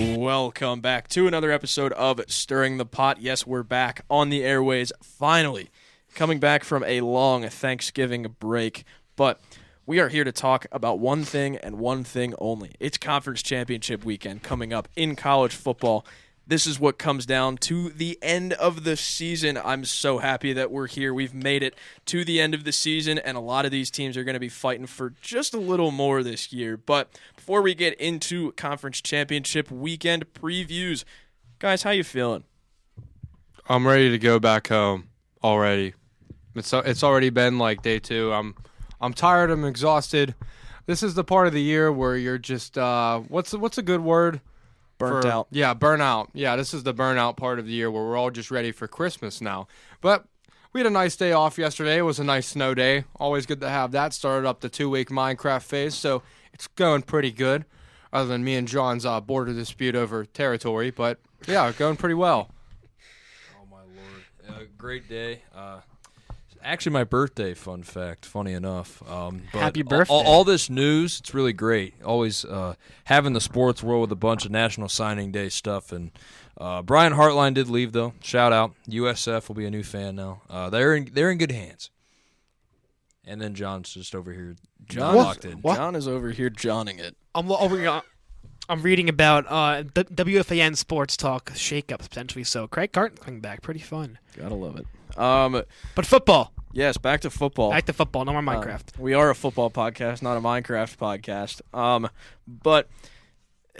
Welcome back to another episode of Stirring the Pot. Yes, we're back on the airways, finally, coming back from a long Thanksgiving break. But we are here to talk about one thing and one thing only. It's Conference Championship weekend coming up in college football. This is what comes down to the end of the season. I'm so happy that we're here. We've made it to the end of the season, and a lot of these teams are going to be fighting for just a little more this year. But before we get into Conference Championship weekend previews, guys, how you feeling? I'm ready to go back home already. It's already been like day 2. I'm tired. I'm exhausted. This is the part of the year where you're just what's a good word? Burnt out. Yeah, burnout. Yeah, this is the burnout part of the year where we're all just ready for Christmas now. But we had a nice day off yesterday. It was a nice snow day. Always good to have that. Started up the 2-week Minecraft phase, so it's going pretty good. Other than me and John's border dispute over territory, but yeah, going pretty well. Oh my lord! Great day. Actually, my birthday. Fun fact. Funny enough. But Happy birthday! All this news. It's really great. Always having the sports world with a bunch of National Signing Day stuff. And Brian Hartline did leave though. Shout out. USF will be a new fan now. They're in good hands. And then John's just over here. Locked in. What? John is over here Johnning it. I'm reading about WFAN Sports Talk shakeups potentially. So Craig Carton coming back, pretty fun. Gotta love it. But football. Yes, back to football. Back to football. No more Minecraft. We are a football podcast, not a Minecraft podcast. But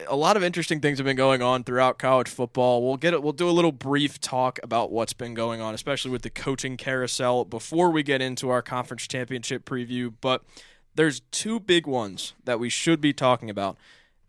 a lot of interesting things have been going on throughout college football. We'll do a little brief talk about what's been going on, especially with the coaching carousel, before we get into our conference championship preview. But there's 2 big ones that we should be talking about.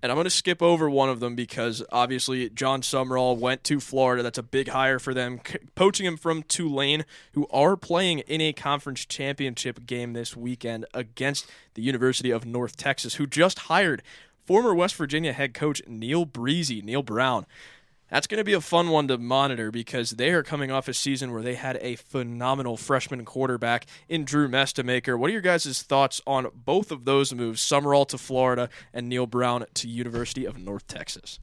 And I'm going to skip over one of them because, obviously, John Summerall went to Florida. That's a big hire for them. Poaching him from Tulane, who are playing in a conference championship game this weekend against the University of North Texas, who just hired former West Virginia head coach Neil Brown. That's going to be a fun one to monitor because they are coming off a season where they had a phenomenal freshman quarterback in Drew Mestamaker. What are your guys' thoughts on both of those moves, Summerall to Florida and Neil Brown to University of North Texas?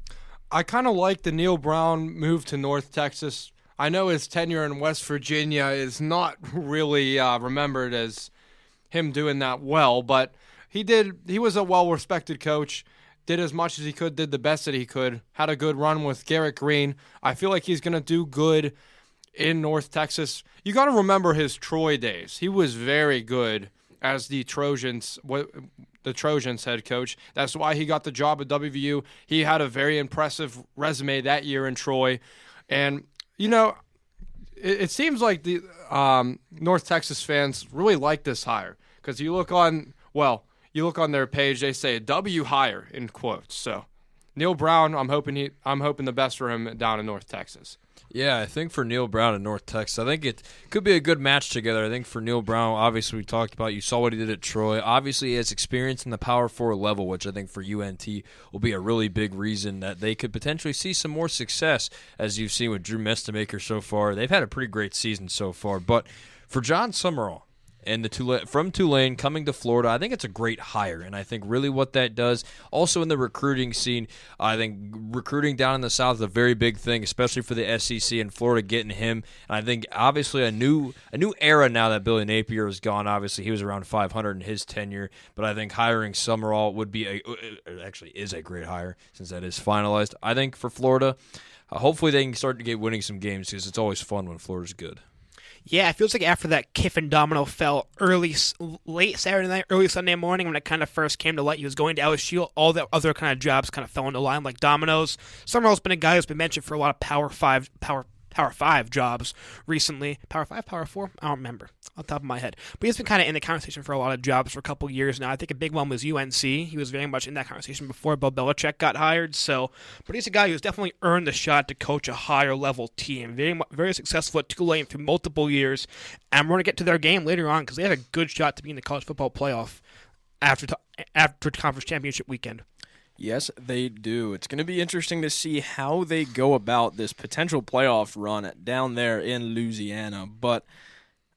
I kind of like the Neil Brown move to North Texas. I know his tenure in West Virginia is not really remembered as him doing that well, but he was a well-respected coach. Did as much as he could, did the best that he could, had a good run with Garrett Green. I feel like he's going to do good in North Texas. You got to remember his Troy days. He was very good as the Trojans head coach. That's why he got the job at WVU. He had a very impressive resume that year in Troy. And, it seems like the North Texas fans really like this hire because you look on their page, they say W hire in quotes. So Neil Brown, I'm hoping the best for him down in North Texas. Yeah, I think for Neil Brown in North Texas, I think it could be a good match together. I think for Neil Brown, obviously we talked about, you saw what he did at Troy. Obviously he has experience in the Power 4 level, which I think for UNT will be a really big reason that they could potentially see some more success, as you've seen with Drew Mestamaker so far. They've had a pretty great season so far. But for John Summerall, and from Tulane coming to Florida, I think it's a great hire. And I think really what that does, also in the recruiting scene, I think recruiting down in the South is a very big thing, especially for the SEC and Florida getting him. And I think obviously a new era now that Billy Napier is gone. Obviously he was around 500 in his tenure, but I think hiring Summerall would be actually is a great hire since that is finalized. I think for Florida, hopefully they can start to get winning some games because it's always fun when Florida's good. Yeah, it feels like after that Kiffin domino fell late Saturday night, early Sunday morning when it kind of first came to light he was going to LSU, all the other kind of jobs kind of fell into line like dominoes. Summerall's been a guy who's been mentioned for a lot of Power 5 jobs recently. Power 5, Power 4? I don't remember off the top of my head. But he's been kind of in the conversation for a lot of jobs for a couple years now. I think a big one was UNC. He was very much in that conversation before Bill Belichick got hired. But he's a guy who's definitely earned the shot to coach a higher level team. Very, very successful at Tulane through multiple years. And we're going to get to their game later on because they have a good shot to be in the college football playoff after conference championship weekend. Yes, they do. It's going to be interesting to see how they go about this potential playoff run down there in Louisiana. But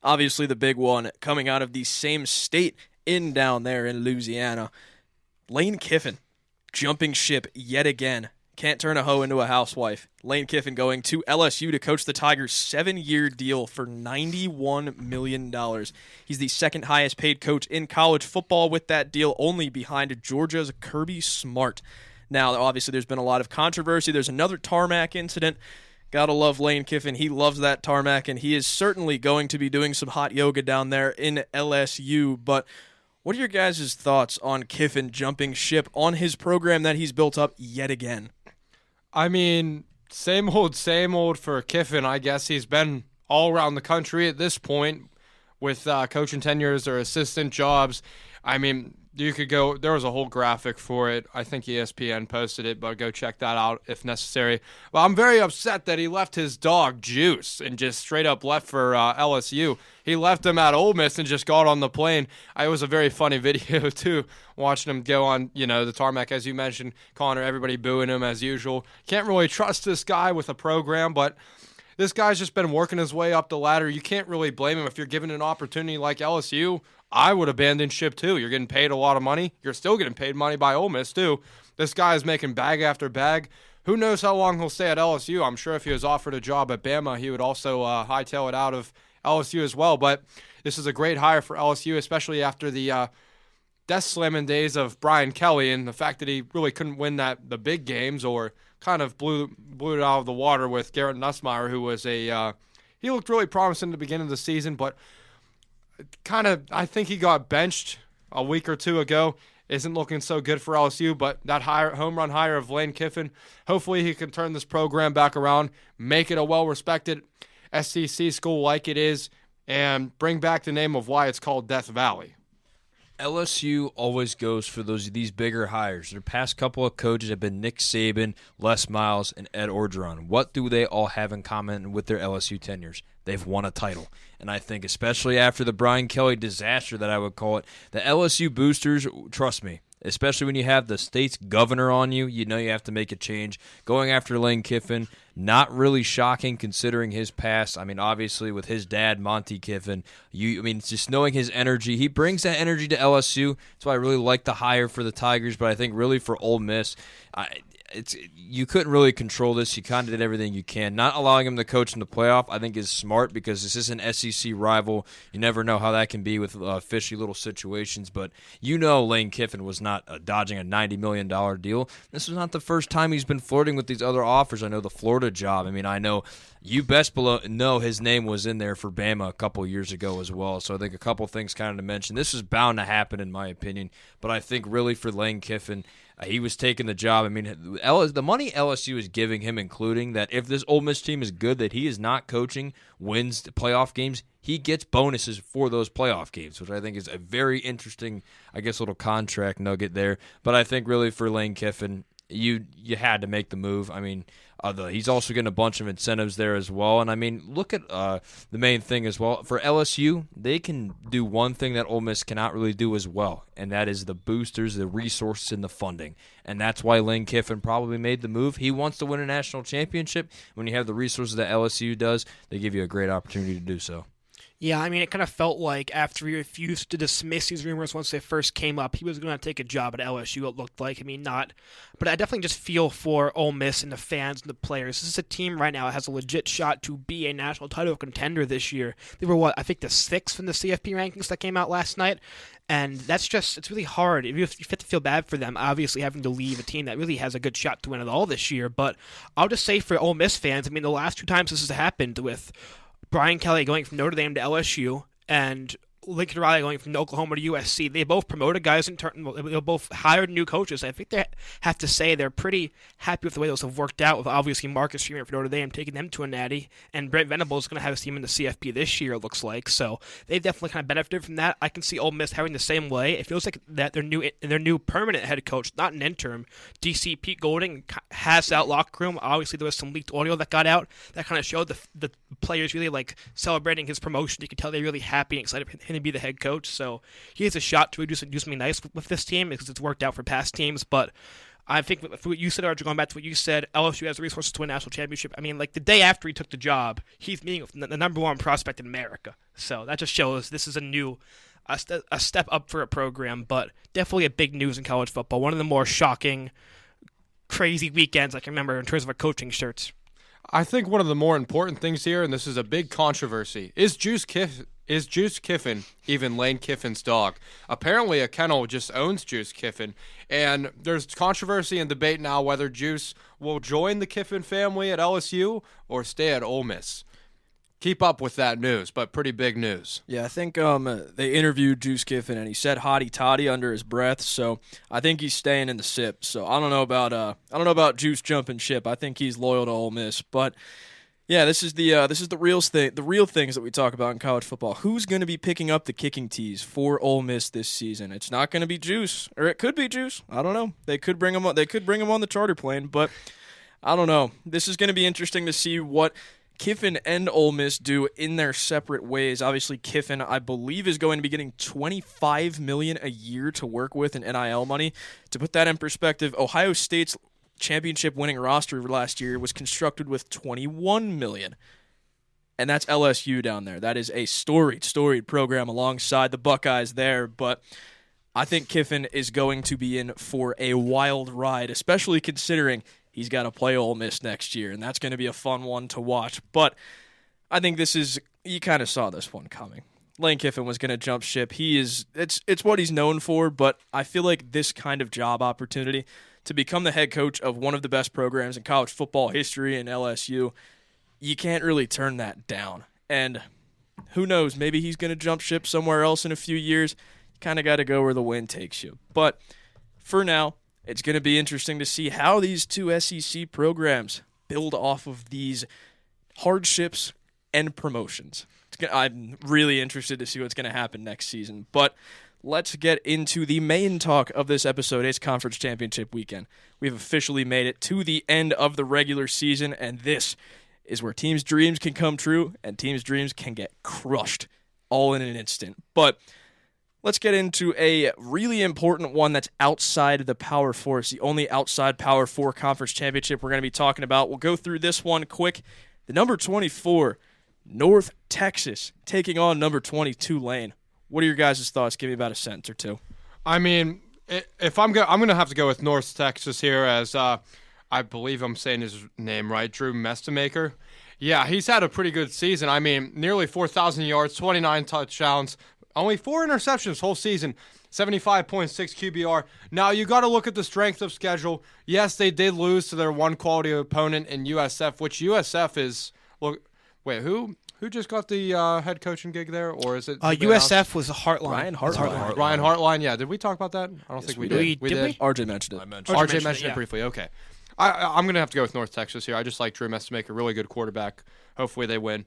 obviously the big one coming out of the same state down there in Louisiana, Lane Kiffin jumping ship yet again. Can't turn a hoe into a housewife. Lane Kiffin going to LSU to coach the Tigers, 7-year deal for $91 million. He's the second highest paid coach in college football with that deal, only behind Georgia's Kirby Smart. Now, obviously, there's been a lot of controversy. There's another tarmac incident. Gotta love Lane Kiffin. He loves that tarmac, and he is certainly going to be doing some hot yoga down there in LSU. But what are your guys' thoughts on Kiffin jumping ship on his program that he's built up yet again? I mean, same old for Kiffin. I guess he's been all around the country at this point with coaching tenures or assistant jobs. I mean, you could go, there was a whole graphic for it. I think ESPN posted it, but go check that out if necessary. Well, I'm very upset that he left his dog, Juice, and just straight up left for LSU. He left him at Ole Miss and just got on the plane. It was a very funny video, too, watching him go on, the tarmac, as you mentioned, Connor, everybody booing him as usual. Can't really trust this guy with a program, but this guy's just been working his way up the ladder. You can't really blame him if you're given an opportunity like LSU. I would abandon ship, too. You're getting paid a lot of money. You're still getting paid money by Ole Miss, too. This guy is making bag after bag. Who knows how long he'll stay at LSU? I'm sure if he was offered a job at Bama, he would also hightail it out of LSU as well. But this is a great hire for LSU, especially after the death slamming days of Brian Kelly and the fact that he really couldn't win the big games or kind of blew it out of the water with Garrett Nussmeier, who was he looked really promising at the beginning of the season, but I think he got benched a week or two ago. Isn't looking so good for LSU, but that home run hire of Lane Kiffin, hopefully he can turn this program back around, make it a well-respected SEC school like it is, and bring back the name of why it's called Death Valley. LSU always goes for these bigger hires. Their past couple of coaches have been Nick Saban, Les Miles, and Ed Orgeron. What do they all have in common with their LSU tenures? They've won a title. And I think especially after the Brian Kelly disaster that I would call it, the LSU boosters, trust me, especially when you have the state's governor on you, you know you have to make a change. Going after Lane Kiffin, not really shocking considering his past. I mean, obviously with his dad, Monty Kiffin, just knowing his energy, he brings that energy to LSU. That's why I really like the hire for the Tigers, but I think really for Ole Miss, you couldn't really control this. You kind of did everything you can. Not allowing him to coach in the playoff, I think, is smart because this is an SEC rival. You never know how that can be with fishy little situations. But Lane Kiffin was not dodging a $90 million deal. This was not the first time he's been flirting with these other offers. I know the Florida job. I mean, I know you best know his name was in there for Bama a couple years ago as well. So I think a couple things kind of to mention. This is bound to happen in my opinion. But I think really for Lane Kiffin, he was taking the job. I mean, the money LSU is giving him, including that if this Ole Miss team is good, that he is not coaching, wins the playoff games, he gets bonuses for those playoff games, which I think is a very interesting, little contract nugget there. But I think really for Lane Kiffin, you had to make the move. I mean, he's also getting a bunch of incentives there as well. And, I mean, look at the main thing as well. For LSU, they can do one thing that Ole Miss cannot really do as well, and that is the boosters, the resources, and the funding. And that's why Lane Kiffin probably made the move. He wants to win a national championship. When you have the resources that LSU does, they give you a great opportunity to do so. Yeah, I mean, it kind of felt like after he refused to dismiss these rumors once they first came up, he was going to take a job at LSU, it looked like. I mean, not. But I definitely just feel for Ole Miss and the fans and the players. This is a team right now that has a legit shot to be a national title contender this year. They were, I think the 6th in the CFP rankings that came out last night. And it's really hard. You have to feel bad for them, obviously, having to leave a team that really has a good shot to win it all this year. But I'll just say for Ole Miss fans, I mean, the last 2 times this has happened with Brian Kelly going from Notre Dame to LSU and Lincoln Riley going from Oklahoma to USC, they both promoted guys in turn. They both hired new coaches. I think they have to say they're pretty happy with the way those have worked out, with obviously Marcus Freeman for Notre Dame taking them to a natty, and Brent Venables is going to have his team in the CFP this year, it looks like. So they definitely kind of benefited from that. I can see Ole Miss having the same way. It feels like that their new permanent head coach, not an interim, DC Pete Golding, has that locker room. Obviously, there was some leaked audio that got out that kind of showed the players really like celebrating his promotion. You can tell they're really happy and excited for him to be the head coach. So he has a shot to do something nice with this team because it's worked out for past teams. But I think for what you said, Archer, going back to what you said, LSU has the resources to win a national championship. I mean, like the day after he took the job, he's meeting with the number 1 prospect in America. So that just shows this is a step up for a program, but definitely a big news in college football. One of the more shocking crazy weekends I can remember in terms of coaching shirts. I think one of the more important things here, and this is a big controversy, is Juice Kiffin even Lane Kiffin's dog? Apparently, a kennel just owns Juice Kiffin, and there's controversy and debate now whether Juice will join the Kiffin family at LSU or stay at Ole Miss. Keep up with that news, but pretty big news. Yeah, I think they interviewed Juice Kiffin, and he said "hotty toddy" under his breath. So I think he's staying in the SIP. So I don't know about Juice jumping ship. I think he's loyal to Ole Miss. But yeah, this is the real thing. The real things that we talk about in college football. Who's going to be picking up the kicking tees for Ole Miss this season? It's not going to be Juice, or it could be Juice. I don't know. They could bring him on. They could bring him on the charter plane, but I don't know. This is going to be interesting to see what Kiffin and Ole Miss do in their separate ways. Obviously, Kiffin, I believe, is going to be getting $25 million a year to work with in NIL money. To put that in perspective, Ohio State's championship-winning roster last year was constructed with $21 million, and that's LSU down there. That is a storied program alongside the Buckeyes there, but I think Kiffin is going to be in for a wild ride, especially considering he's got to play Ole Miss next year, and that's going to be a fun one to watch. But I think you kind of saw this one coming. Lane Kiffin was going to jump ship. It's what he's known for, but I feel like this kind of job opportunity to become the head coach of one of the best programs in college football history in LSU, you can't really turn that down. And who knows, maybe he's going to jump ship somewhere else in a few years. You kind of got to go where the wind takes you. But for now, it's going to be interesting to see how these two SEC programs build off of these hardships and promotions. I'm really interested to see what's going to happen next season. But let's get into the main talk of this episode. It's Conference Championship weekend. We've officially made it to the end of the regular season, and this is where teams' dreams can come true and teams' dreams can get crushed all in an instant. But let's get into a really important one that's outside of the Power Four. It's the only outside Power Four conference championship we're going to be talking about. We'll go through this one quick. The number 24, North Texas, taking on number 20, Tulane. What are your guys' thoughts? Give me about a sentence or two. I mean, if I'm going to have to go with North Texas here, as I believe I'm saying his name right, Drew Mestemaker. Yeah, he's had a pretty good season. I mean, nearly 4,000 yards, 29 touchdowns, only 4 interceptions whole season, 75.6 QBR. Now, you got to look at the strength of schedule. Yes, they did lose to their one quality opponent in USF, which USF is – look, wait, who just got the head coaching gig there? Or is it USF was a Heartline. Ryan Hartline. Ryan Hartline, yeah. Did we talk about that? I don't think we did. We did. RJ mentioned it. RJ mentioned it briefly. Okay. I'm going to have to go with North Texas here. I just like Drew Mestemaker, a really good quarterback. Hopefully they win.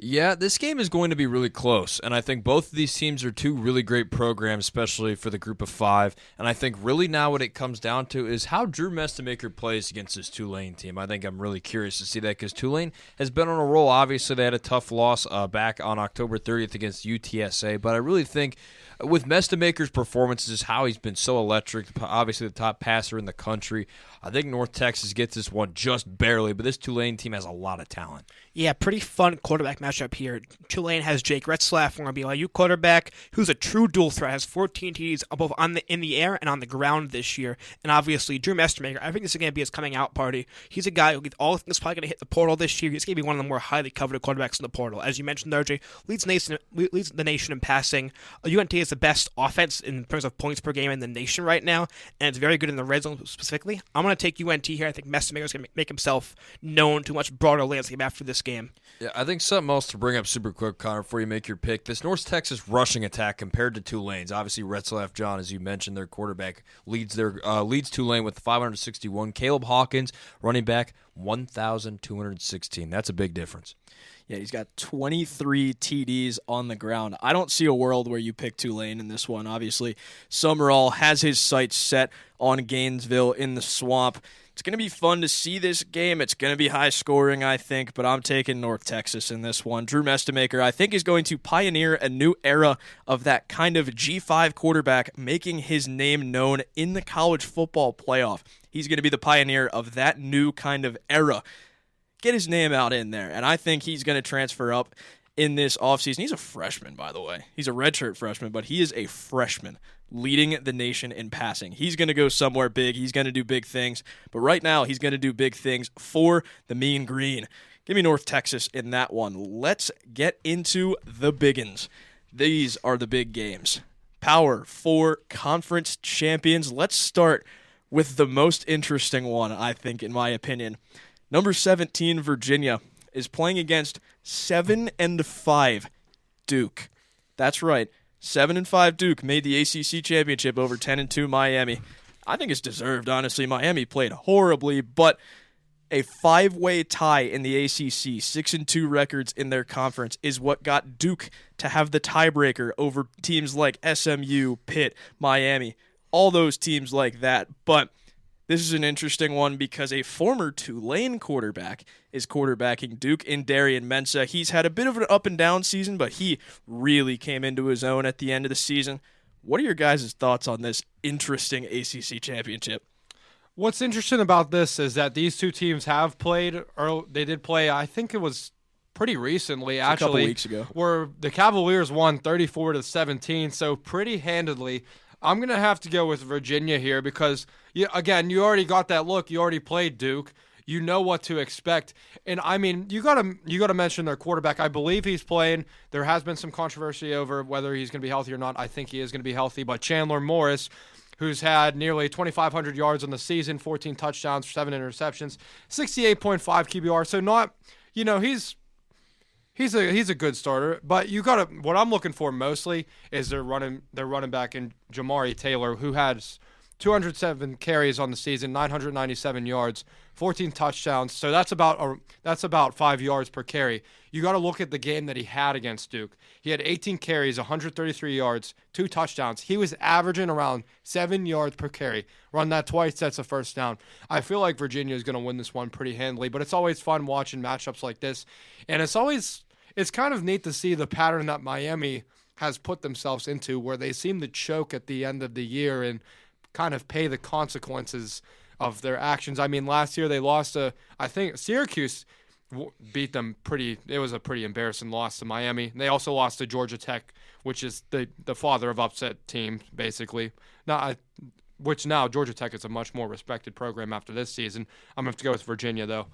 Yeah, this game is going to be really close, and I think both of these teams are two really great programs, especially for the group of 5. And I think really now what it comes down to is how Drew Mestemaker plays against this Tulane team. I think I'm really curious to see that because Tulane has been on a roll. Obviously, they had a tough loss back on October 30th against UTSA, but I really think with Mestemaker's performances, how he's been so electric, obviously the top passer in the country, I think North Texas gets this one just barely, but this Tulane team has a lot of talent. Yeah, pretty fun quarterback matchup here. Tulane has Jake Retzlaff, former BYU quarterback, who's a true dual threat, has 14 TDs both in the air and on the ground this year. And obviously, Drew Mestemaker, I think this is going to be his coming out party. He's a guy who all things probably going to hit the portal this year. He's going to be one of the more highly coveted quarterbacks in the portal. As you mentioned, RJ, leads the nation in passing. UNT is the best offense in terms of points per game in the nation right now, and it's very good in the red zone specifically. I'm going to take UNT here. I think Mestemaker is going to make himself known to a much broader landscape after this game. Yeah, I think something else to bring up super quick, Connor, before you make your pick. This North Texas rushing attack compared to Tulane's. Obviously, Retzlaff John, as you mentioned, their quarterback leads Tulane with 561. Caleb Hawkins, running back, 1,216. That's a big difference. Yeah, he's got 23 TDs on the ground. I don't see a world where you pick Tulane in this one. Obviously, Summerall has his sights set on Gainesville in the Swamp. It's going to be fun to see this game. It's going to be high scoring, I think, but I'm taking North Texas in this one. Drew Mestemaker, I think, is going to pioneer a new era of that kind of G5 quarterback making his name known in the college football playoff. He's going to be the pioneer of that new kind of era. Get his name out in there, and I think he's going to transfer up in this offseason. He's a freshman, by the way. He's a redshirt freshman, but he is a freshman leading the nation in passing. He's going to go somewhere big. He's going to do big things. But right now, he's going to do big things for the Mean Green. Give me North Texas in that one. Let's get into the biggins. These are the big games. Power 4 conference champions. Let's start with the most interesting one, I think, in my opinion. Number 17, Virginia, is playing against 7-5 Duke. That's right. 7-5 Duke made the ACC championship over 10-2 Miami. I think it's deserved, honestly. Miami played horribly, but a 5-way tie in the ACC, 6-2 records in their conference, is what got Duke to have the tiebreaker over teams like SMU, Pitt, Miami, all those teams like that. But this is an interesting one because a former Tulane quarterback is quarterbacking Duke in Darian Mensah. He's had a bit of an up-and-down season, but he really came into his own at the end of the season. What are your guys' thoughts on this interesting ACC championship? What's interesting about this is that these two teams have played, or they did play, I think it was pretty recently, actually. A couple weeks ago. Where the Cavaliers won 34-17, so pretty handedly. I'm going to have to go with Virginia here because, again, you already got that look. You already played Duke. You know what to expect. And, I mean, you gotta mention their quarterback. I believe he's playing. There has been some controversy over whether he's going to be healthy or not. I think he is going to be healthy. But Chandler Morris, who's had nearly 2,500 yards on the season, 14 touchdowns, 7 interceptions, 68.5 QBR. So not, he's a good starter. But what I'm looking for mostly is their running back in Jamari Taylor, who has 207 carries on the season, 997 yards, 14 touchdowns. So that's about 5 yards per carry. You got to look at the game that he had against Duke. He had 18 carries, 133 yards, 2 touchdowns. He was averaging around 7 yards per carry. Run that twice, that's a first down. I feel like Virginia is going to win this one pretty handily, but it's always fun watching matchups like this. And it's kind of neat to see the pattern that Miami has put themselves into, where they seem to choke at the end of the year and kind of pay the consequences of their actions. I mean, last year they lost I think Syracuse beat them it was a pretty embarrassing loss to Miami. They also lost to Georgia Tech, which is the father of upset team, basically. Which now Georgia Tech is a much more respected program after this season. I'm going to have to go with Virginia, though.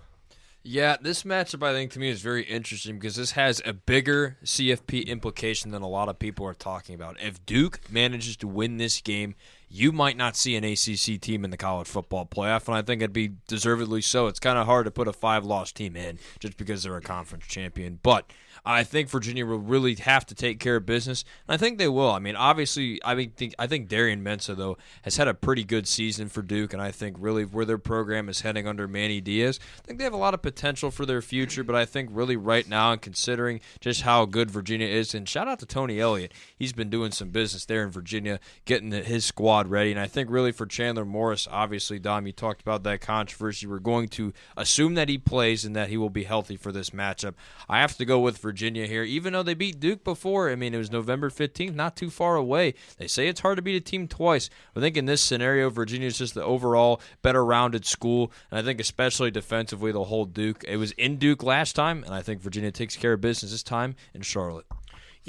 Yeah, this matchup, I think, to me is very interesting because this has a bigger CFP implication than a lot of people are talking about. If Duke manages to win this game, you might not see an ACC team in the college football playoff, and I think it'd be deservedly so. It's kind of hard to put a 5-loss team in just because they're a conference champion. But I think Virginia will really have to take care of business, and I think they will. I mean, obviously, I think Darian Mensah, though, has had a pretty good season for Duke, and I think really where their program is heading under Manny Diaz, I think they have a lot of potential for their future, but I think really right now, and considering just how good Virginia is, and shout out to Tony Elliott, he's been doing some business there in Virginia, getting his squad ready, and I think really for Chandler Morris, obviously, Dom, you talked about that controversy. We're going to assume that he plays and that he will be healthy for this matchup. I have to go with Virginia here, even though they beat Duke before. I mean, it was November 15th, not too far away. They say it's hard to beat a team twice. I think in this scenario, Virginia is just the overall better rounded school, and I think especially defensively they'll hold Duke. It was in Duke last time, and I think Virginia takes care of business this time in Charlotte.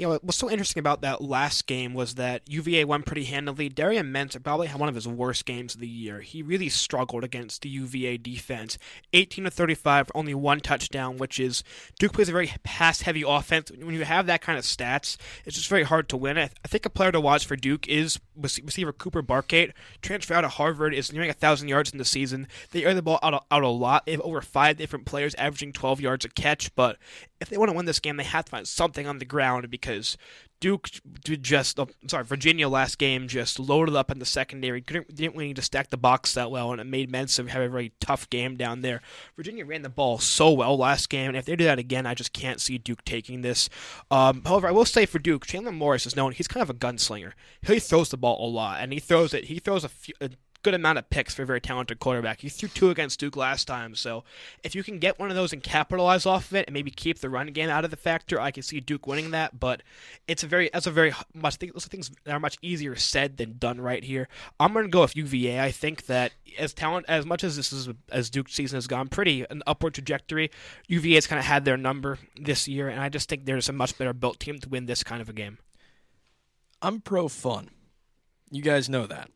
What's so interesting about that last game was that UVA won pretty handily. Darian Mensah probably had one of his worst games of the year. He really struggled against the UVA defense. 18-35 for only 1 touchdown, which is Duke plays a very pass-heavy offense. When you have that kind of stats, it's just very hard to win. I think a player to watch for Duke is receiver Cooper Barkate. Transfer out of Harvard, is nearing 1,000 yards in the season. They air the ball out a lot. They have over 5 different players averaging 12 yards a catch, but if they want to win this game, they have to find something on the ground because Virginia last game just loaded up in the secondary. Didn't really need to stack the box that well, and it made Mensah have a very tough game down there. Virginia ran the ball so well last game, and if they do that again, I just can't see Duke taking this. However, I will say for Duke, Chandler Morris is known, he's kind of a gunslinger. He throws the ball a lot, and he throws good amount of picks for a very talented quarterback. He threw 2 against Duke last time, so if you can get one of those and capitalize off of it and maybe keep the run game out of the factor, I can see Duke things that are much easier said than done right here. I'm going to go with UVA. I think that as much as Duke's season has gone pretty an upward trajectory, UVA's kind of had their number this year, and I just think there's a much better built team to win this kind of a game. I'm pro fun. You guys know that.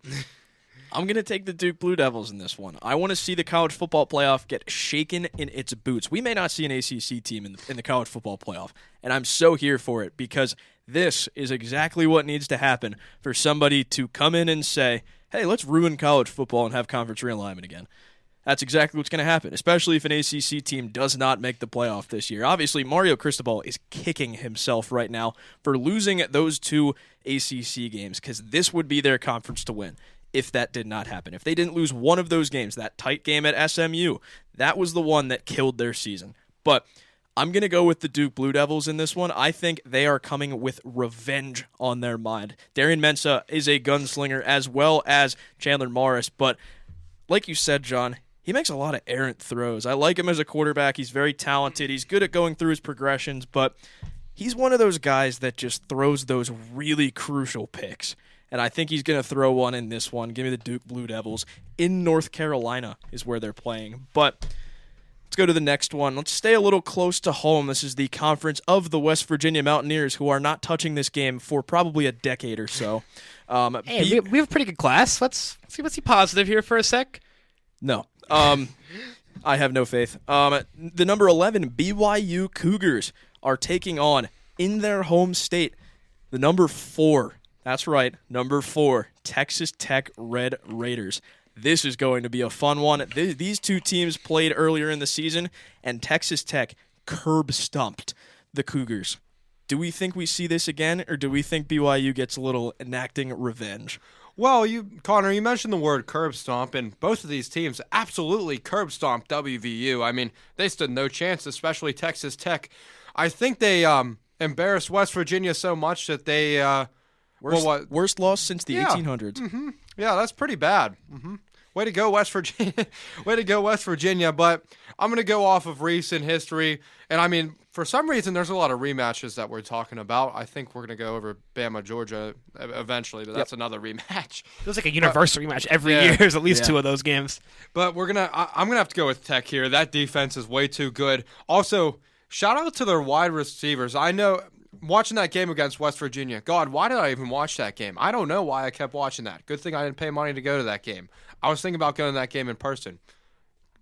I'm going to take the Duke Blue Devils in this one. I want to see the college football playoff get shaken in its boots. We may not see an ACC team in the college football playoff, and I'm so here for it because this is exactly what needs to happen for somebody to come in and say, hey, let's ruin college football and have conference realignment again. That's exactly what's going to happen, especially if an ACC team does not make the playoff this year. Obviously, Mario Cristobal is kicking himself right now for losing those 2 ACC games because this would be their conference to win if that did not happen. If they didn't lose one of those games, that tight game at SMU, that was the one that killed their season. But I'm going to go with the Duke Blue Devils in this one. I think they are coming with revenge on their mind. Darian Mensah is a gunslinger as well as Chandler Morris, but like you said, John, he makes a lot of errant throws. I like him as a quarterback. He's very talented. He's good at going through his progressions, but he's one of those guys that just throws those really crucial picks. And I think he's going to throw one in this one. Give me the Duke Blue Devils. In North Carolina is where they're playing. But let's go to the next one. Let's stay a little close to home. This is the conference of the West Virginia Mountaineers, who are not touching this game for probably a decade or so. Hey, we have a pretty good class. Let's see positive here for a sec. No. I have no faith. The number 11 BYU Cougars are taking on, in their home state, the number 4. That's right, number 4, Texas Tech Red Raiders. This is going to be a fun one. These 2 teams played earlier in the season, and Texas Tech curb stomped the Cougars. Do we think we see this again, or do we think BYU gets a little enacting revenge? Well, Connor, you mentioned the word curb stomp, and both of these teams absolutely curb stomped WVU. I mean, they stood no chance, especially Texas Tech. I think they embarrassed West Virginia so much that they worst loss since the 1800s. Mm-hmm. Yeah, that's pretty bad. Mm-hmm. Way to go, West Virginia. Way to go, West Virginia. But I'm going to go off of recent history. And, I mean, for some reason, there's a lot of rematches that we're talking about. I think we're going to go over Bama, Georgia eventually. But that's another rematch. Feels like a universal rematch every year. There's at least 2 of those games. But I'm going to have to go with Tech here. That defense is way too good. Also, shout out to their wide receivers. I know – watching that game against West Virginia, God, why did I even watch that game? I don't know why I kept watching that. Good thing I didn't pay money to go to that game. I was thinking about going to that game in person.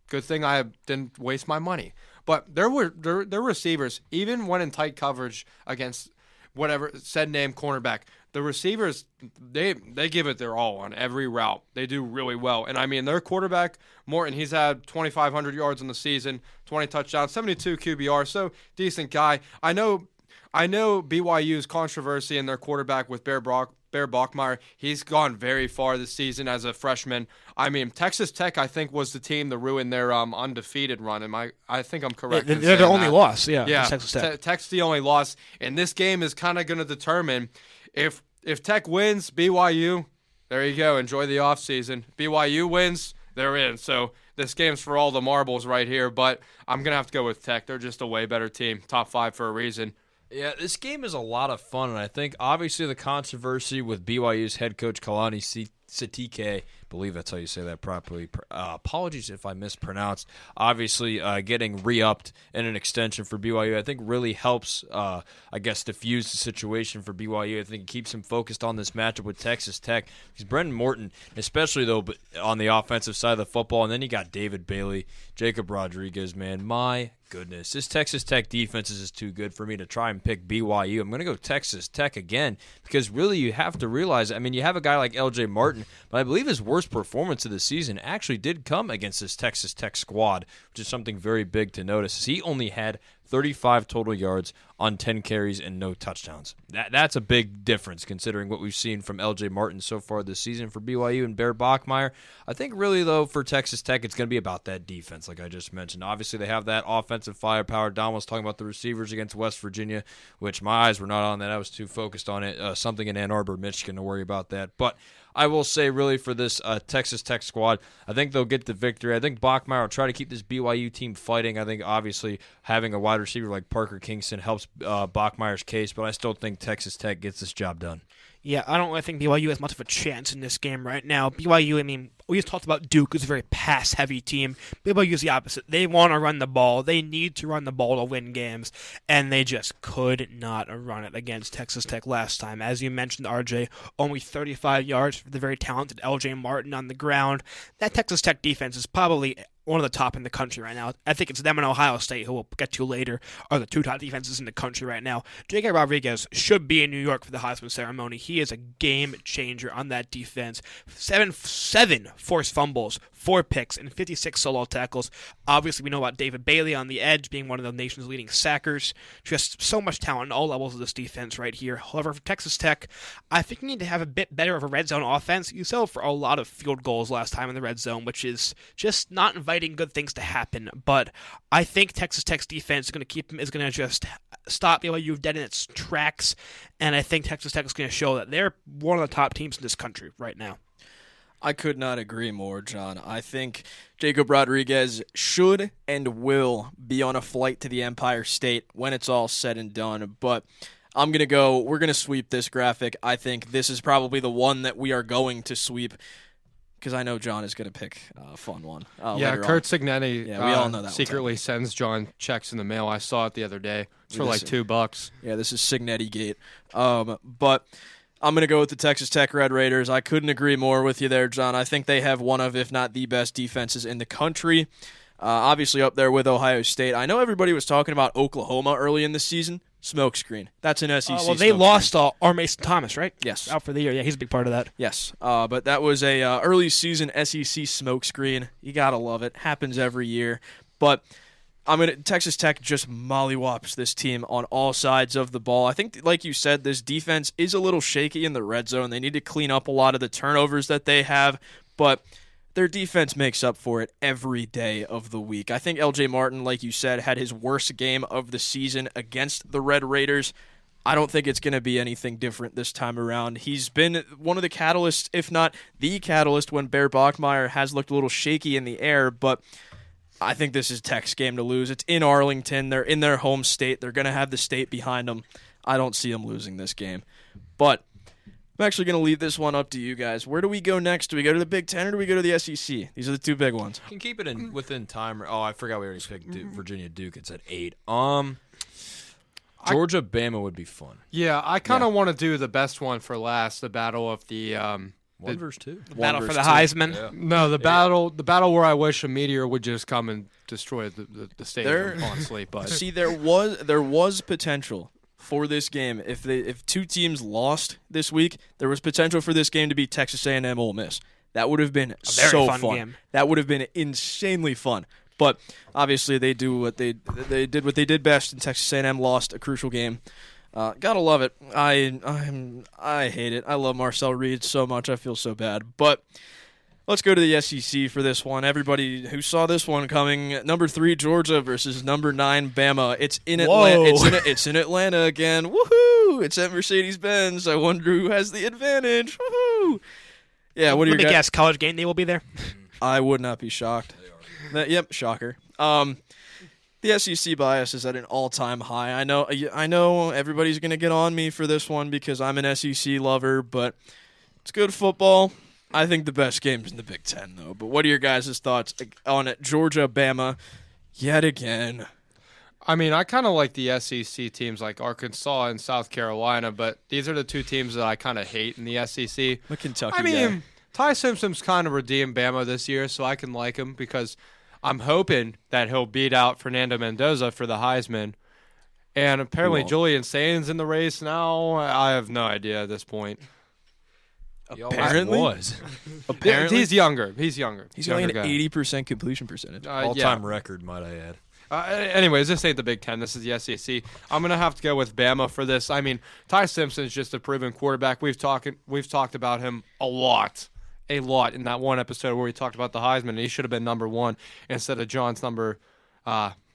Good thing I didn't waste my money. But their receivers, even when in tight coverage against whatever said name cornerback, the receivers, they give it their all on every route. They do really well. And, I mean, their quarterback, Morton, he's had 2,500 yards in the season, 20 touchdowns, 72 QBR, so decent guy. I know BYU's controversy in their quarterback with Bear Bachmeier. He's gone very far this season as a freshman. I mean, Texas Tech, I think, was the team to ruin their undefeated run. I think I'm correct. They're the only loss. Yeah, Texas Tech. Tech's the only loss, and this game is kind of going to determine if Tech wins. BYU, there you go. Enjoy the offseason. BYU wins, they're in. So this game's for all the marbles right here. But I'm gonna have to go with Tech. They're just a way better team. Top 5 for a reason. Yeah, this game is a lot of fun, and I think obviously the controversy with BYU's head coach Kalani Sitike, I believe that's how you say that properly. Apologies if I mispronounced. Obviously, getting re-upped in an extension for BYU, I think really helps, diffuse the situation for BYU. I think it keeps him focused on this matchup with Texas Tech. Because Brendan Morton, especially though on the offensive side of the football, and then you got David Bailey, Jacob Rodriguez, man, my goodness. This Texas Tech defense is just too good for me to try and pick BYU. I'm going to go Texas Tech again because really you have to realize, I mean, you have a guy like LJ Martin, but I believe his worst performance of the season actually did come against this Texas Tech squad, which is something very big to notice. He only had 35 total yards on 10 carries and no touchdowns. That's a big difference considering what we've seen from L.J. Martin so far this season for BYU and Bear Bachmeier. I think really, though, for Texas Tech, it's going to be about that defense, like I just mentioned. Obviously, they have that offensive firepower. Don was talking about the receivers against West Virginia, which my eyes were not on that. I was too focused on it. Something in Ann Arbor, Michigan, to worry about that. But I will say, really, for this Texas Tech squad, I think they'll get the victory. I think Bachmeier will try to keep this BYU team fighting. I think, obviously, having a wide receiver like Parker Kingston helps Bachmeier's case, but I still think Texas Tech gets this job done. Yeah, I don't really think BYU has much of a chance in this game right now. BYU, I mean, we just talked about Duke, who's a very pass-heavy team. BYU is the opposite. They want to run the ball. They need to run the ball to win games, and they just could not run it against Texas Tech last time. As you mentioned, RJ, only 35 yards for the very talented L.J. Martin on the ground. That Texas Tech defense is probably one of the top in the country right now. I think it's them and Ohio State, who we'll get to later, are the two top defenses in the country right now. J.K. Rodriguez should be in New York for the Heisman ceremony. He is a game changer on that defense. Seven forced fumbles, 4 picks, and 56 solo tackles. Obviously, we know about David Bailey on the edge, being one of the nation's leading sackers. Just so much talent on all levels of this defense right here. However, for Texas Tech, I think you need to have a bit better of a red zone offense. You settled for a lot of field goals last time in the red zone, which is just not inviting good things to happen. But I think Texas Tech's defense is going to just stop BYU dead in its tracks, and I think Texas Tech is going to show that they're one of the top teams in this country right now. I could not agree more, John. I think Jacob Rodriguez should and will be on a flight to the Empire State when it's all said and done. But we're going to sweep this graphic. I think this is probably the one that we are going to sweep because I know John is going to pick a fun one. Kurt Signetti we all know that secretly sends John checks in the mail. I saw it the other day. It's for like $2. Yeah, this is Signetti Gate. But I'm going to go with the Texas Tech Red Raiders. I couldn't agree more with you there, John. I think they have one of, if not the best defenses in the country. Obviously up there with Ohio State. I know everybody was talking about Oklahoma early in the season. Smokescreen. That's an SEC well, they lost R. Mason Thomas, right? Yes. Out for the year. Yeah, he's a big part of that. Yes. But that was a early season SEC smokescreen. You got to love it. Happens every year. But Texas Tech just mollywops this team on all sides of the ball. I think, like you said, this defense is a little shaky in the red zone. They need to clean up a lot of the turnovers that they have, but their defense makes up for it every day of the week. I think L.J. Martin, like you said, had his worst game of the season against the Red Raiders. I don't think it's going to be anything different this time around. He's been one of the catalysts, if not the catalyst, when Bear Bachmeier has looked a little shaky in the air, but I think this is Tech's game to lose. It's in Arlington. They're in their home state. They're going to have the state behind them. I don't see them losing this game. But I'm actually going to leave this one up to you guys. Where do we go next? Do we go to the Big Ten or do we go to the SEC? These are the two big ones. You can keep it within time. Oh, I forgot we already picked Virginia Duke. It's at 8. Georgia Bama would be fun. Yeah, I kind of want to do the best one for last, the battle of the 1 versus 2. The battle for the Heisman. Yeah. No, the battle where I wish a meteor would just come and destroy the stadium, honestly. But see, there was potential for this game. If two teams lost this week, there was potential for this game to be Texas A&M Ole Miss. That would have been so fun. Game. That would have been insanely fun. But obviously, they did what they did best, and Texas A&M lost a crucial game. Gotta love it. I hate it. I love Marcel Reed so much. I feel so bad. But let's go to the SEC for this one. Everybody who saw this one coming, number 3 Georgia versus number 9 Bama. It's in Atlanta. It's in Atlanta again. Woohoo! It's at Mercedes-Benz. I wonder who has the advantage. Woohoo! Yeah. What do you guys? Guess college game day will be there. I would not be shocked. Yep, shocker. The SEC bias is at an all-time high. I know everybody's going to get on me for this one because I'm an SEC lover, but it's good football. I think the best game's in the Big Ten, though. But what are your guys' thoughts on it? Georgia, Bama, yet again. I mean, I kind of like the SEC teams like Arkansas and South Carolina, but these are the two teams that I kind of hate in the SEC. The Kentucky I mean, Ty Simpson's kind of redeemed Bama this year, so I can like him because I'm hoping that he'll beat out Fernando Mendoza for the Heisman. And apparently Julian Sain's in the race now. I have no idea at this point. Apparently, Apparently, he's younger. He's got like an 80% completion percentage. All-time record, might I add. Anyways, this ain't the Big Ten. This is the SEC. I'm gonna have to go with Bama for this. I mean, Ty Simpson's just a proven quarterback. We've talked about him a lot in that one episode where we talked about the Heisman. And he should have been number 1 instead of John's number.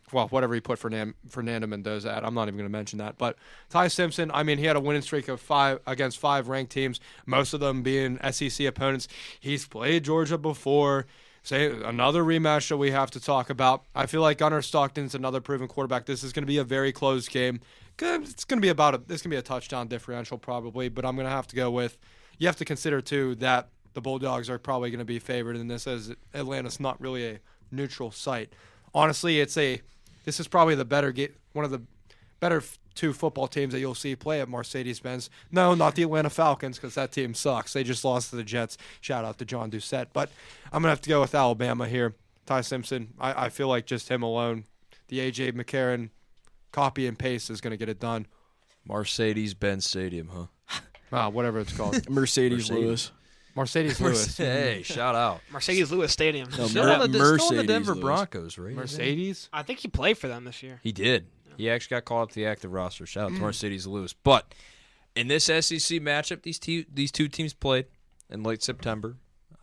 Whatever he put Fernando Mendoza at. I'm not even going to mention that. But Ty Simpson, I mean, he had a winning streak of 5 against 5 ranked teams, most of them being SEC opponents. He's played Georgia before. Say another rematch that we have to talk about. I feel like Gunnar Stockton's another proven quarterback. This is going to be a very close game. It's going to be a touchdown differential probably, but I'm going to have to go with. You have to consider too that the Bulldogs are probably going to be favored in this, as Atlanta's not really a neutral site. Honestly, this is probably the better one of the better 2 football teams that you'll see play at Mercedes-Benz. No, not the Atlanta Falcons, because that team sucks. They just lost to the Jets. Shout out to John Doucette. But I'm going to have to go with Alabama here. Ty Simpson, I feel like just him alone, the A.J. McCarron copy and paste is going to get it done. Mercedes-Benz Stadium, huh? Whatever it's called. Mercedes-Lewis. Mercedes-Lewis. Hey, shout out. Mercedes-Lewis Stadium. Still on the Denver Lewis. Broncos, right? Mercedes? I think he played for them this year. He did. He actually got called up to the active roster. Shout out to Mercedes-Lewis. But in this SEC matchup, these two teams played in late September.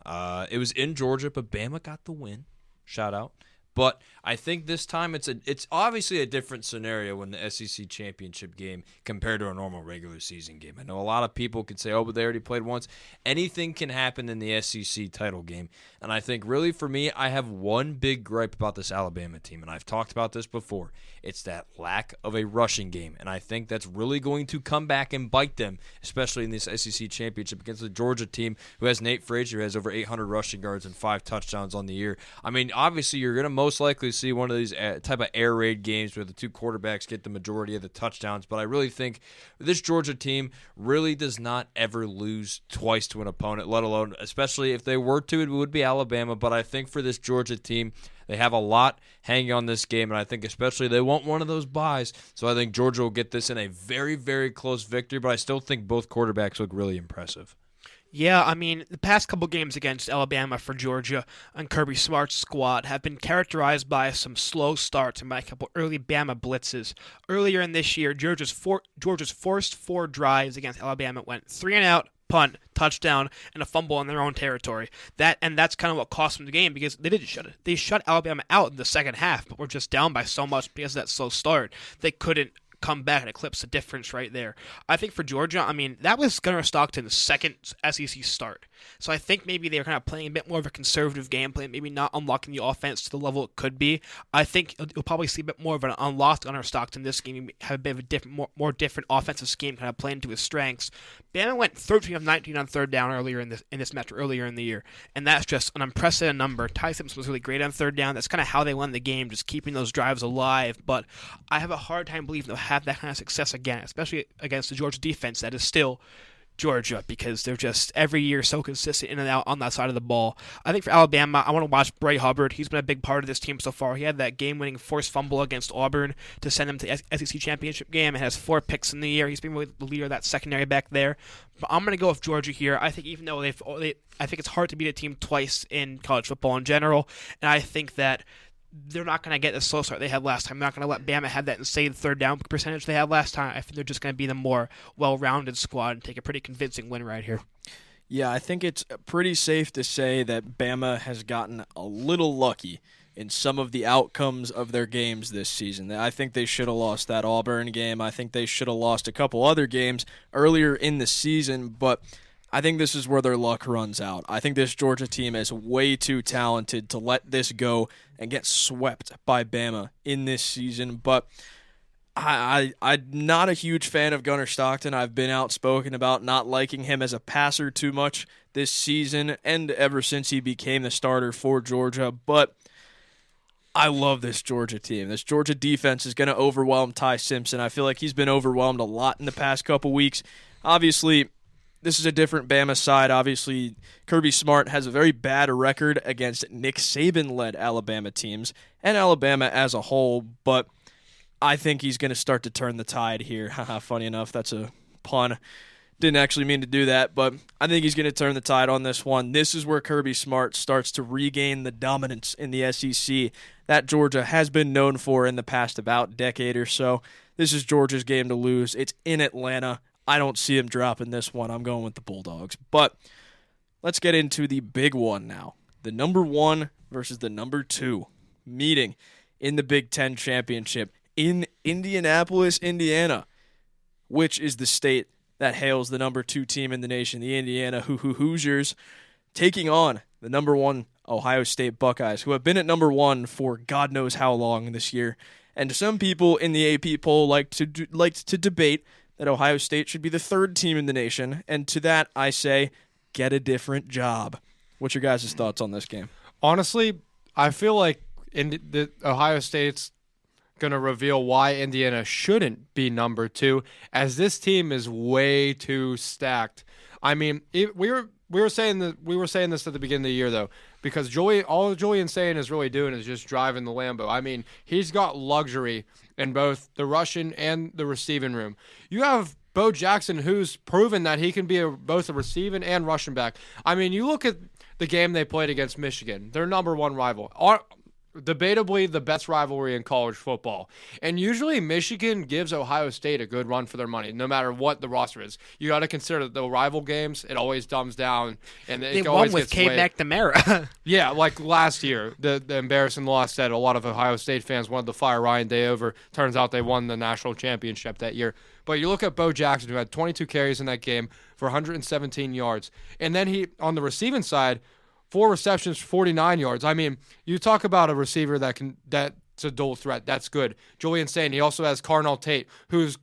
It was in Georgia, but Bama got the win. Shout out. But I think this time it's obviously a different scenario in the SEC championship game compared to a normal regular season game. I know a lot of people could say, oh, but they already played once. Anything can happen in the SEC title game. And I think really for me, I have one big gripe about this Alabama team, and I've talked about this before. It's that lack of a rushing game, and I think that's really going to come back and bite them, especially in this SEC championship against the Georgia team who has Nate Frazier, who has over 800 rushing yards and 5 touchdowns on the year. I mean, obviously, you're going to most likely see one of these type of air raid games where the 2 quarterbacks get the majority of the touchdowns, but I really think this Georgia team really does not ever lose twice to an opponent, let alone, especially if they were to, it would be Alabama, but I think for this Georgia team, they have a lot hanging on this game, and I think especially they want one of those buys. So I think Georgia will get this in a very, very close victory, but I still think both quarterbacks look really impressive. Yeah, I mean, the past couple games against Alabama for Georgia and Kirby Smart's squad have been characterized by some slow starts and by a couple early Bama blitzes. Earlier in this year, Georgia's forced 4 drives against Alabama went 3 and out, punt, touchdown, and a fumble in their own territory. That's kind of what cost them the game, because they didn't shut it. They shut Alabama out in the second half, but were just down by so much because of that slow start. They couldn't come back and eclipse the difference right there. I think for Georgia, I mean, that was Gunnar Stockton's second SEC start. So I think maybe they were kind of playing a bit more of a conservative game plan, maybe not unlocking the offense to the level it could be. I think you'll probably see a bit more of an unlocked Gunnar Stockton this game, have a bit of a different, more different offensive scheme, kind of playing to his strengths. Bama went 13 of 19 on third down earlier in this match earlier in the year, and that's just an unprecedented number. Ty Simpson was really great on third down. That's kind of how they won the game, just keeping those drives alive. But I have a hard time believing they'll have that kind of success again, especially against the Georgia defense that is still Georgia, because they're just every year so consistent in and out on that side of the ball. I think for Alabama, I want to watch Bray Hubbard. He's been a big part of this team so far. He had that game-winning forced fumble against Auburn to send them to the SEC championship game and has 4 picks in the year. He's been really the leader of that secondary back there. But I'm going to go with Georgia here. I think even though I think it's hard to beat a team twice in college football in general, and I think that they're not going to get the slow start they had last time. They're not going to let Bama have that insane third down percentage they had last time. I think they're just going to be the more well-rounded squad and take a pretty convincing win right here. Yeah, I think it's pretty safe to say that Bama has gotten a little lucky in some of the outcomes of their games this season. I think they should have lost that Auburn game. I think they should have lost a couple other games earlier in the season, but I think this is where their luck runs out. I think this Georgia team is way too talented to let this go and get swept by Bama in this season. But I'm not a huge fan of Gunnar Stockton. I've been outspoken about not liking him as a passer too much this season and ever since he became the starter for Georgia. But I love this Georgia team. This Georgia defense is going to overwhelm Ty Simpson. I feel like he's been overwhelmed a lot in the past couple weeks. Obviously, this is a different Bama side. Obviously, Kirby Smart has a very bad record against Nick Saban-led Alabama teams and Alabama as a whole, but I think he's going to start to turn the tide here. Funny enough, that's a pun. Didn't actually mean to do that, but I think he's going to turn the tide on this one. This is where Kirby Smart starts to regain the dominance in the SEC that Georgia has been known for in the past about decade or so. This is Georgia's game to lose. It's in Atlanta. I don't see him dropping this one. I'm going with the Bulldogs. But let's get into the big one now. The number 1 versus the number 2 meeting in the Big Ten Championship in Indianapolis, Indiana, which is the state that hails the number 2 team in the nation, the Indiana Hoosiers, taking on the number 1 Ohio State Buckeyes, who have been at number 1 for God knows how long this year. And some people in the AP poll like to debate that Ohio State should be the 3rd team in the nation, and to that I say, get a different job. What's your guys' thoughts on this game? Honestly, I feel like Ohio State's going to reveal why Indiana shouldn't be number 2, as this team is way too stacked. I mean, we were saying this at the beginning of the year, though, because all Julian Sayin is really doing is just driving the Lambo. I mean, he's got luxury in both the rushing and the receiving room. You have Bo Jackson, who's proven that he can be both a receiving and rushing back. I mean, you look at the game they played against Michigan, their number 1 rival. Debatably the best rivalry in college football. And usually Michigan gives Ohio State a good run for their money, no matter what the roster is. You got to consider that the rival games, it always dumbs down. And they always won with K McNamara. Yeah, like last year, the embarrassing loss that a lot of Ohio State fans wanted to fire Ryan Day over. Turns out they won the national championship that year. But you look at Bo Jackson, who had 22 carries in that game for 117 yards. And then he, on the receiving side, 4 receptions, 49 yards. I mean, you talk about a receiver that's a dual threat. That's good. Julian Sayin, he also has Carnell Tate, who's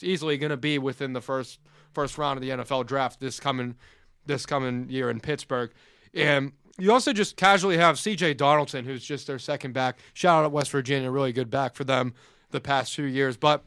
easily going to be within the first round of the NFL draft this coming year in Pittsburgh. And you also just casually have C.J. Donaldson, who's just their second back. Shout out to West Virginia, really good back for them the past few years. But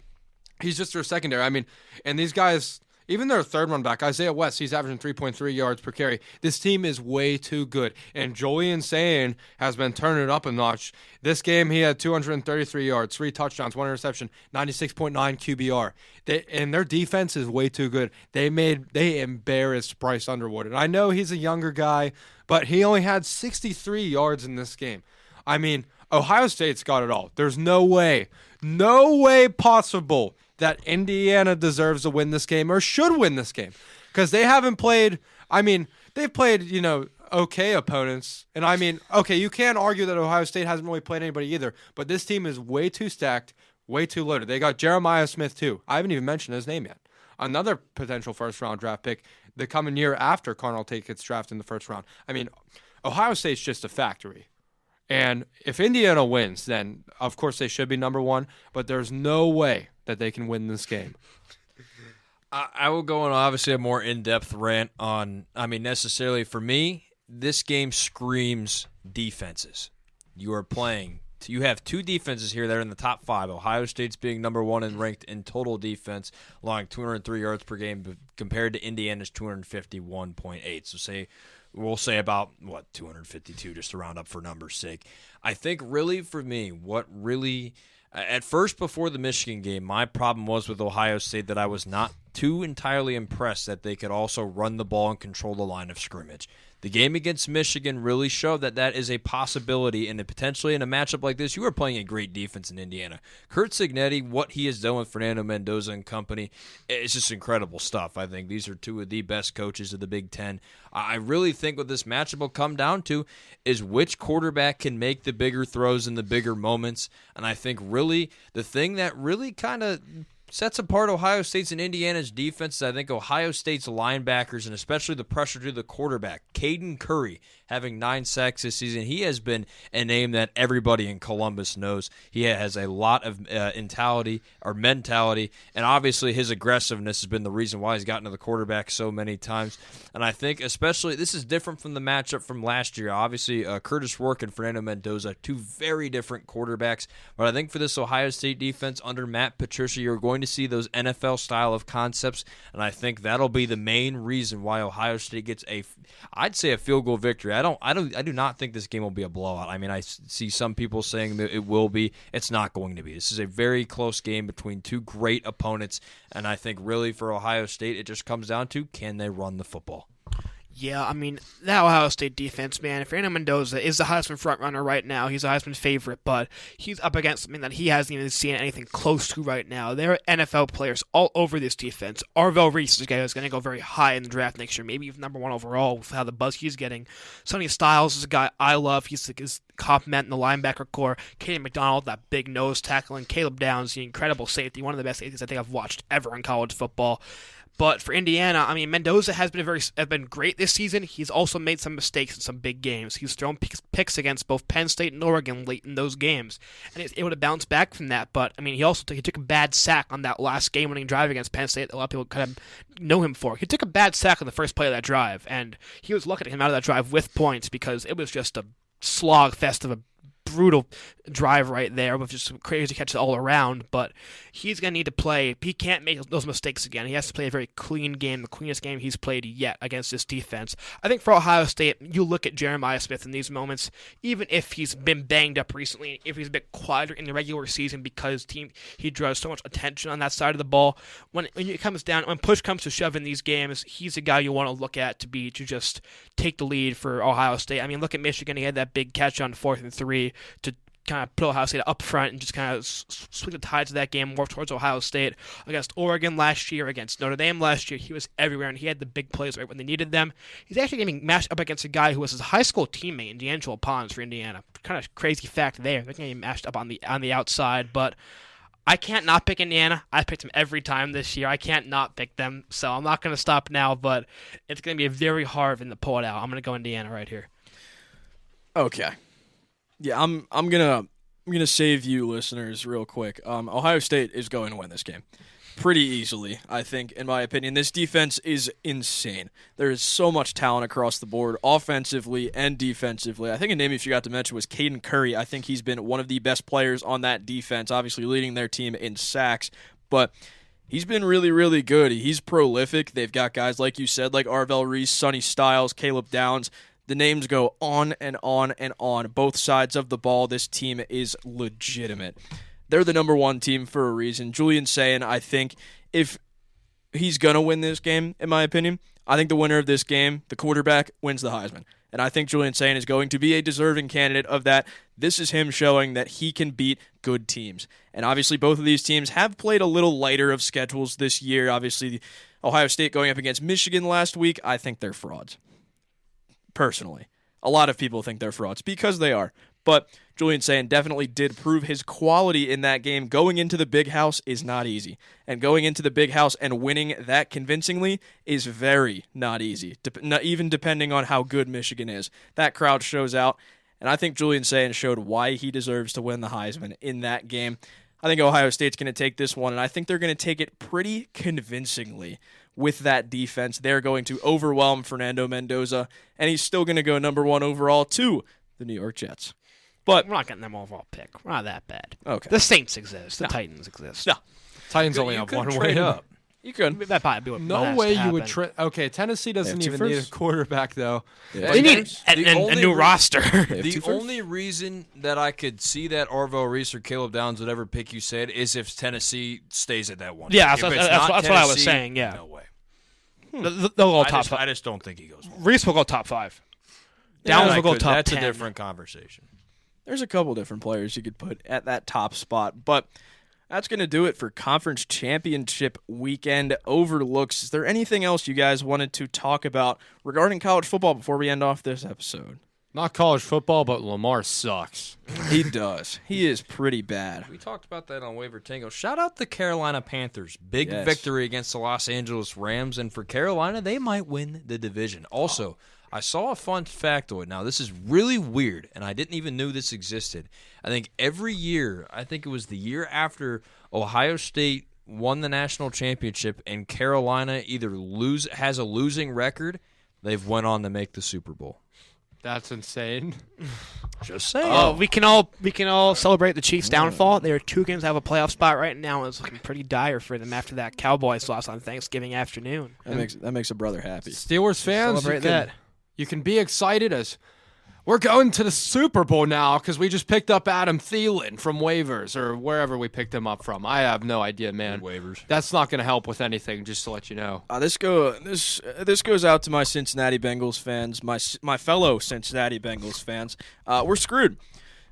he's just their secondary. I mean, and these guys, even their third run back, Isaiah West, he's averaging 3.3 yards per carry. This team is way too good. And Julian Sayin has been turning it up a notch. This game, he had 233 yards, 3 touchdowns, 1 interception, 96.9 QBR. And their defense is way too good. They embarrassed Bryce Underwood. And I know he's a younger guy, but he only had 63 yards in this game. I mean, Ohio State's got it all. There's no way possible that Indiana deserves to win this game or should win this game, because they haven't played. I mean, they've played, okay opponents. And I mean, okay, you can't argue that Ohio State hasn't really played anybody either, but this team is way too stacked, way too loaded. They got Jeremiah Smith too. I haven't even mentioned his name yet. Another potential first-round draft pick the coming year after Carnell Tate gets drafted in the first round. I mean, Ohio State's just a factory. And if Indiana wins, then of course they should be number 1, but there's no way that they can win this game. I will go on obviously a more in-depth rant on, necessarily for me, this game screams defenses. You have 2 defenses here that are in the top 5. Ohio State's being number 1 and ranked in total defense, allowing 203 yards per game compared to Indiana's 251.8. So we'll say about, 252, just to round up for numbers' sake. I think really for me, at first before the Michigan game, my problem was with Ohio State that I was not too entirely impressed that they could also run the ball and control the line of scrimmage. The game against Michigan really showed that is a possibility, and potentially in a matchup like this, you are playing a great defense in Indiana. Kurt Cignetti, what he has done with Fernando Mendoza and company, it's just incredible stuff. I think these are 2 of the best coaches of the Big Ten. I really think what this matchup will come down to is which quarterback can make the bigger throws in the bigger moments, and I think really the thing that really kind of sets apart Ohio State's and Indiana's defense. I think Ohio State's linebackers, and especially the pressure to the quarterback, Caden Curry, having 9 sacks this season. He has been a name that everybody in Columbus knows. He has a lot of mentality, and obviously his aggressiveness has been the reason why he's gotten to the quarterback so many times. And I think especially this is different from the matchup from last year. Obviously, Curtis Rourke and Fernando Mendoza, 2 very different quarterbacks. But I think for this Ohio State defense under Matt Patricia, you're going going to see those NFL style of concepts, and I think that'll be the main reason why Ohio State gets I'd say a field goal victory. I do not think this game will be a blowout. I mean, I see some people saying that it will be. It's not going to be. This is a very close game between two great opponents, and I think really for Ohio State, it just comes down to, can they run the football? Yeah, I mean, that Ohio State defense, man, Fernando Mendoza is the Heisman frontrunner right now. He's a Heisman favorite, but he's up against something that he hasn't even seen anything close to right now. There are NFL players all over this defense. Arvell Reese is a guy who's going to go very high in the draft next year, maybe even number 1 overall with how the buzz he's getting. Sonny Styles is a guy I love. He's his complement in the linebacker core. Kaden McDonald, that big nose tackle, and Caleb Downs, the incredible safety, one of the best safeties I think I've watched ever in college football. But for Indiana, I mean, Mendoza has been great this season. He's also made some mistakes in some big games. He's thrown picks against both Penn State and Oregon late in those games, and he's able to bounce back from that. But I mean, he took a bad sack on that last game-winning drive against Penn State. A lot of people kind of know him for. He took a bad sack on the first play of that drive, and he was lucky to come out of that drive with points because it was just a slog fest of a brutal drive right there with just some crazy catches all around, but he's going to need to play. He can't make those mistakes again. He has to play a very clean game, the cleanest game he's played yet against this defense. I think for Ohio State, you look at Jeremiah Smith in these moments, even if he's been banged up recently, if he's a bit quieter in the regular season because he draws so much attention on that side of the ball, when push comes to shove in these games, he's a guy you want to look at to just take the lead for Ohio State. I mean, look at Michigan. He had that big catch on 4th and 3 to kind of put Ohio State up front and just kind of swing the tides of that game more towards Ohio State. Against Oregon last year, against Notre Dame last year, he was everywhere, and he had the big plays right when they needed them. He's actually getting matched up against a guy who was his high school teammate in D'Angelo Pons for Indiana. Kind of crazy fact there. They're getting matched up on the outside, but I can't not pick Indiana. I picked them every time this year. I can't not pick them, so I'm not going to stop now, but it's going to be very hard in the pull it out. I'm going to go Indiana right here. Okay. Yeah, I'm gonna save you listeners real quick. Ohio State is going to win this game pretty easily, I think, in my opinion. This defense is insane. There is so much talent across the board, offensively and defensively. I think a name you forgot to mention was Caden Curry. I think he's been one of the best players on that defense, obviously leading their team in sacks, but he's been really, really good. He's prolific. They've got guys, like you said, like Arvell Reese, Sonny Styles, Caleb Downs. The names go on and on and on. Both sides of the ball, this team is legitimate. They're the number 1 team for a reason. Julian Sayin, I think, if he's going to win this game, in my opinion, I think the winner of this game, the quarterback, wins the Heisman. And I think Julian Sayin is going to be a deserving candidate of that. This is him showing that he can beat good teams. And obviously both of these teams have played a little lighter of schedules this year. Obviously, Ohio State going up against Michigan last week, I think they're frauds. Personally, a lot of people think they're frauds because they are. But Julian Sayin definitely did prove his quality in that game. Going into the big house is not easy. And going into the big house and winning that convincingly is very not easy, even depending on how good Michigan is. That crowd shows out, and I think Julian Sayin showed why he deserves to win the Heisman in that game. I think Ohio State's going to take this one, and I think they're going to take it pretty convincingly. With that defense, they're going to overwhelm Fernando Mendoza, and he's still going to go number 1 overall to the New York Jets. But we're not getting them overall pick. We're not that bad. Okay. The Saints exist. The Titans exist. No. Titans only have one way up. You could. That probably be what No way you would trade. Okay, Tennessee doesn't even need a quarterback, though. Yeah. They need a new roster. The only reason that I could see that Arvell Reese or Caleb Downs would ever pick, you said, is if Tennessee stays at that 1. Yeah, If that's it's not what I was Tennessee, saying, yeah. No way. They'll go top I 5. just don't think he goes. Reese will go top 5. Yeah, Downs will go top That's 10. a different conversation. There's a couple different players you could put at that top spot, but that's going to do it for Conference Championship Weekend overlooks. Is there anything else you guys wanted to talk about regarding college football before we end off this episode? Not college football, but Lamar sucks. He does. He is pretty bad. We talked about that on Waiver Tango. Shout out the Carolina Panthers. Big victory against the Los Angeles Rams, and for Carolina, they might win the division. Also, I saw a fun factoid. Now, this is really weird, and I didn't even know this existed. I think every year, I think it was the year after Ohio State won the national championship and Carolina either has a losing record, they've went on to make the Super Bowl. That's insane. Just saying. We can all celebrate the Chiefs' downfall. They are 2 games out of a playoff spot right now, and it's looking pretty dire for them after that Cowboys loss on Thanksgiving afternoon. That makes a brother happy. Steelers fans, Celebrate you can be excited as we're going to the Super Bowl now because we just picked up Adam Thielen from waivers or wherever we picked him up from. I have no idea, man. Waivers. That's not going to help with anything, just to let you know. This goes out to my Cincinnati Bengals fans, my fellow Cincinnati Bengals fans. We're screwed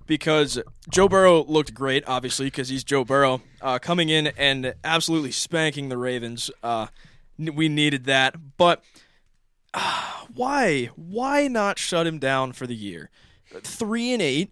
because Joe Burrow looked great, obviously, because he's Joe Burrow, coming in and absolutely spanking the Ravens. We needed that, but why not shut him down for the year? 3-8.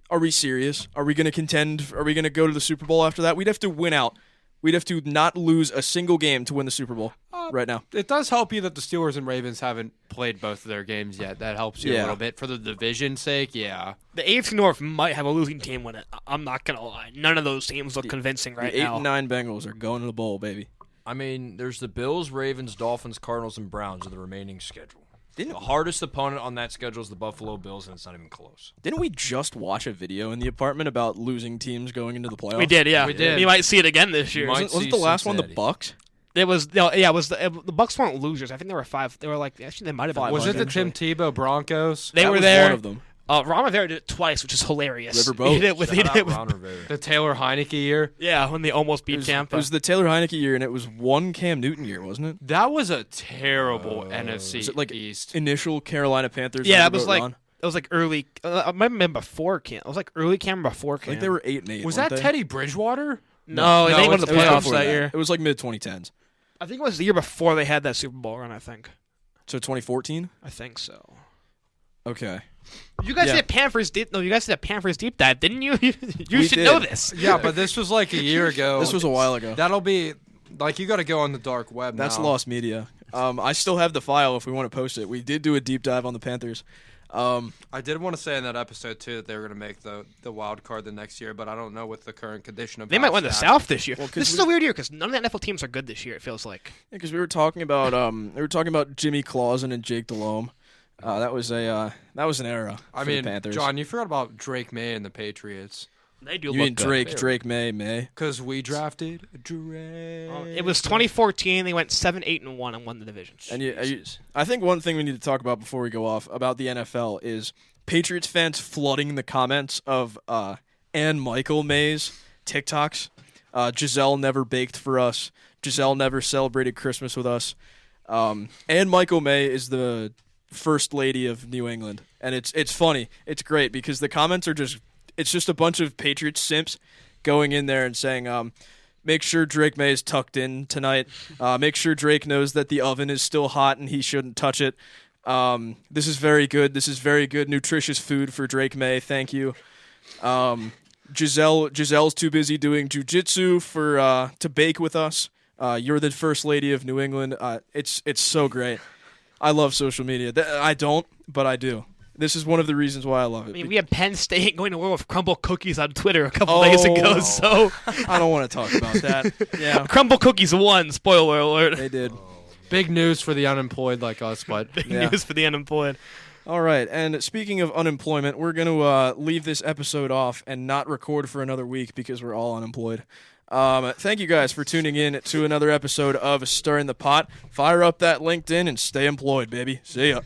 Are we serious? Are we going to contend? Are we going to go to the Super Bowl after that? We'd have to win out. We'd have to not lose a single game to win the Super Bowl right now. It does help you that the Steelers and Ravens haven't played both of their games yet. That helps you a little bit for the division's sake, yeah. The AFC North might have a losing team win it. I'm not going to lie. None of those teams look convincing right now. The 8-9 Bengals are going to the bowl, baby. I mean, there's the Bills, Ravens, Dolphins, Cardinals, and Browns of the remaining schedule. The hardest opponent on that schedule is the Buffalo Bills, and it's not even close. Didn't we just watch a video in the apartment about losing teams going into the playoffs? We did, yeah. We did. You might see it again this year. Wasn't the last one the Cincinnati. Bucks? It was the Bucks weren't losers. I think they were 5. They were actually they might have been. Was it the 500. Tim Tebow Broncos? They That were was there. one of them. Ron Rivera did it twice, which is hilarious. Riverboat. He did it with, Shout out Ron Rivera. The Taylor Heineke year? yeah, when they almost beat Tampa. It was the Taylor Heineke year, and it was one Cam Newton year, wasn't it? That was a terrible NFC Was it like East. initial Carolina Panthers? Yeah, it was Riverboat like run? it was like early. It might have been before Cam. It was like early Cam before Cam. I think they were 8-8. Was weren't that they? Teddy Bridgewater? No, they went to the It was playoffs before that year. It was like mid 2010s. I think it was the year before they had that Super Bowl run. I think. So 2014. I think so. Okay. You guys Yeah. did Panthers deep. No, you guys did Panthers deep dive, didn't you? You We should did. know this. Yeah, but this was like a year ago. This was a while ago. That'll be like you got to go on the dark web. That's now. lost media. I still have the file if we want to post it. We did do a deep dive on the Panthers. I did want to say in that episode too that they were going to make the wild card the next year, but I don't know with the current condition of They might win the that. South this year. 'cause This is a weird year because none of the NFL teams are good this year. It feels like. Because we were talking about Jimmy Clausen and Jake Delhomme. That was an era. I for mean, the Panthers. John, you forgot about Drake May and the Patriots They do You look mean good. Drake May? because we drafted Drake. It was 2014. They went 7-8-1 and won the division. And I think one thing we need to talk about before we go off about the NFL is Patriots fans flooding the comments of and Michael Maye's TikToks. Giselle never baked for us. Giselle never celebrated Christmas with us. And Michael Maye is the first lady of New England, and it's funny. It's great because the comments are just a bunch of Patriots simps going in there and saying, make sure Drake May is tucked in tonight. Make sure Drake knows that the oven is still hot and he shouldn't touch it. This is very good. This is very good, nutritious food for Drake May. Thank you. Giselle's too busy doing jujitsu to bake with us. You're the first lady of New England. It's so great. I love social media. I don't, but I do. This is one of the reasons why I love it. I mean, we had Penn State going to war with Crumble Cookies on Twitter a couple days ago, so I don't want to talk about that. Yeah, Crumble Cookies won. Spoiler alert. they did. Big news for the unemployed like us, but Big Yeah. news for the unemployed. All right, and speaking of unemployment, we're going to leave this episode off and not record for another week because we're all unemployed. Thank you guys for tuning in to another episode of Stirring the Pot. Fire up that LinkedIn and stay employed, baby. See ya.